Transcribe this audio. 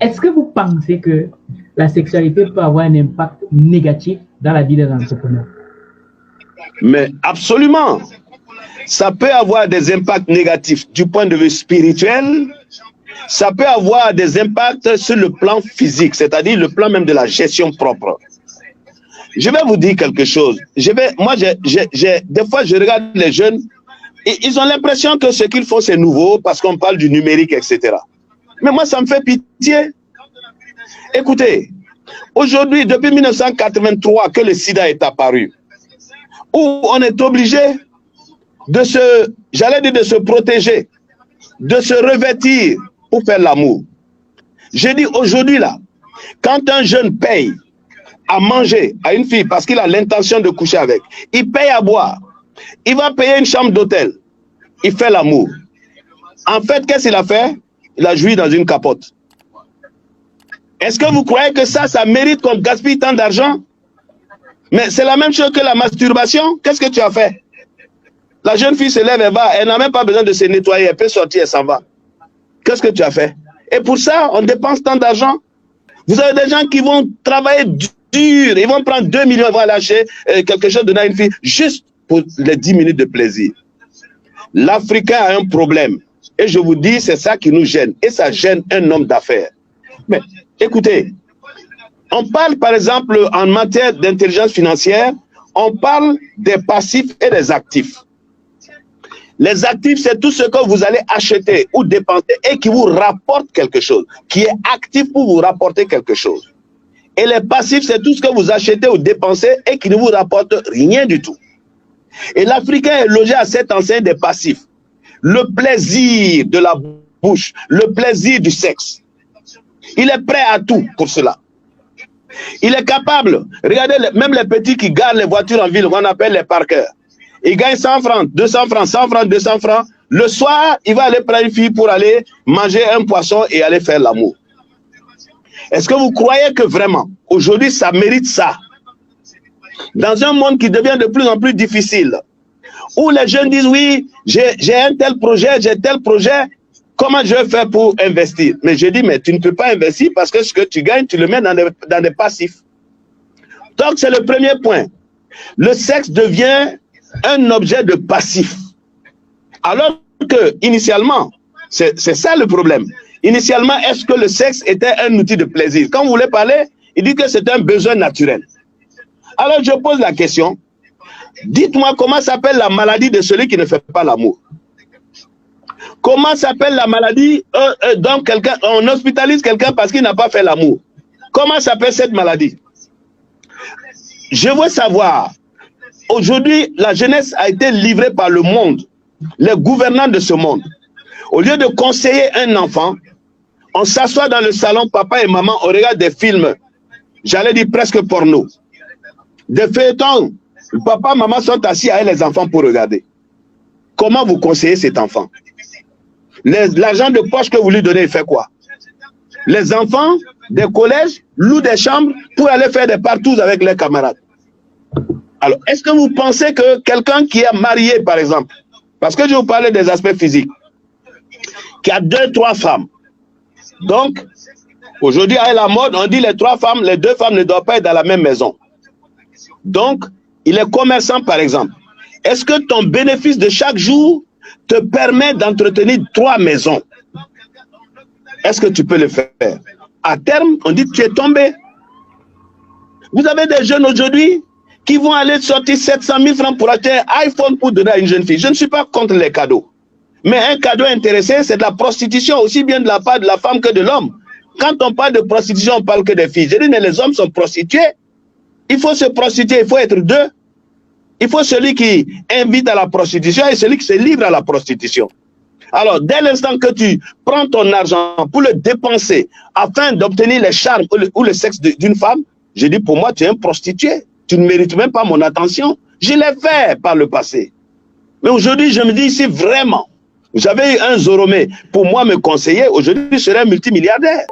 Est-ce que vous pensez que la sexualité peut avoir un impact négatif dans la vie des entrepreneurs? Mais absolument. Ça peut avoir des impacts négatifs du point de vue spirituel. Ça peut avoir des impacts sur le plan physique, c'est-à-dire le plan même de la gestion propre. Je vais vous dire quelque chose. Des fois, je regarde les jeunes, et ils ont l'impression que ce qu'ils font, c'est nouveau parce qu'on parle du numérique, etc. Mais moi, ça me fait pitié. Écoutez, aujourd'hui, depuis 1983 que le sida est apparu, où on est obligé de se protéger, de se revêtir pour faire l'amour. Je dis aujourd'hui là, quand un jeune paye à manger à une fille parce qu'il a l'intention de coucher avec, il paye à boire, il va payer une chambre d'hôtel, il fait l'amour. En fait, qu'est-ce qu'il a fait? Il a joui dans une capote. Est-ce que vous croyez que ça mérite qu'on gaspille tant d'argent? Mais c'est la même chose que la masturbation. Qu'est-ce que tu as fait? La jeune fille se lève, elle n'a même pas besoin de se nettoyer, elle peut sortir, elle s'en va. Qu'est-ce que tu as fait? Et pour ça, on dépense tant d'argent. Vous avez des gens qui vont travailler dur, ils vont prendre 2 millions, ils vont lâcher quelque chose, donner à une fille, juste pour les 10 minutes de plaisir. L'Africain a un problème. Et je vous dis, c'est ça qui nous gêne. Et ça gêne un homme d'affaires. Mais écoutez, on parle par exemple en matière d'intelligence financière, on parle des passifs et des actifs. Les actifs, c'est tout ce que vous allez acheter ou dépenser et qui vous rapporte quelque chose, qui est actif pour vous rapporter quelque chose. Et les passifs, c'est tout ce que vous achetez ou dépensez et qui ne vous rapporte rien du tout. Et l'Africain est logé à cette enseigne des passifs. Le plaisir de la bouche, le plaisir du sexe. Il est prêt à tout pour cela. Il est capable, regardez, même les petits qui gardent les voitures en ville, qu'on appelle les parkers. Ils gagnent 100 francs, 200 francs, 100 francs, 200 francs. Le soir, il va aller prendre une fille pour aller manger un poisson et aller faire l'amour. Est-ce que vous croyez que vraiment, aujourd'hui, ça mérite ça? Dans un monde qui devient de plus en plus difficile, où les jeunes disent, oui, j'ai un tel projet, comment je vais faire pour investir? Mais je dis, mais tu ne peux pas investir parce que ce que tu gagnes, tu le mets dans des passifs. Donc, c'est le premier point. Le sexe devient un objet de passif. Alors que, initialement, c'est ça le problème. Initialement, est-ce que le sexe était un outil de plaisir? Quand vous voulez parler, il dit que c'est un besoin naturel. Alors, je pose la question. Dites-moi comment s'appelle la maladie de celui qui ne fait pas l'amour? Comment s'appelle la maladie dont on hospitalise quelqu'un parce qu'il n'a pas fait l'amour? Comment s'appelle cette maladie? Je veux savoir. Aujourd'hui, la jeunesse a été livrée par le monde, les gouvernants de ce monde. Au lieu de conseiller un enfant, on s'assoit dans le salon, papa et maman, on regarde des films, j'allais dire presque porno. Des feuilletons, papa et maman sont assis avec les enfants pour regarder. Comment vous conseillez cet enfant? L'argent de poche que vous lui donnez, il fait quoi? Les enfants des collèges louent des chambres pour aller faire des partous avec leurs camarades. Alors, est-ce que vous pensez que quelqu'un qui est marié, par exemple, parce que je vous parlais des aspects physiques, qui a 2, 3 femmes, donc, aujourd'hui, à la mode, on dit les 3 femmes, les 2 femmes ne doivent pas être dans la même maison. Donc, il est commerçant, par exemple. Est-ce que ton bénéfice de chaque jour te permet d'entretenir 3 maisons? Est-ce que tu peux le faire? À terme, on dit que tu es tombé. Vous avez des jeunes aujourd'hui qui vont aller sortir 700 000 francs pour acheter un iPhone pour donner à une jeune fille. Je ne suis pas contre les cadeaux. Mais un cadeau intéressé, c'est de la prostitution, aussi bien de la part de la femme que de l'homme. Quand on parle de prostitution, on parle que des filles. Je dis, mais les hommes sont prostitués. Il faut se prostituer, il faut être 2. Il faut celui qui invite à la prostitution et celui qui se livre à la prostitution. Alors, dès l'instant que tu prends ton argent pour le dépenser afin d'obtenir les charmes ou le sexe d'une femme, je dis, pour moi, tu es un prostitué. Tu ne mérites même pas mon attention. Je l'ai fait par le passé. Mais aujourd'hui, je me dis, si vraiment, j'avais eu un Zoromé pour moi me conseiller, aujourd'hui, je serais multimilliardaire.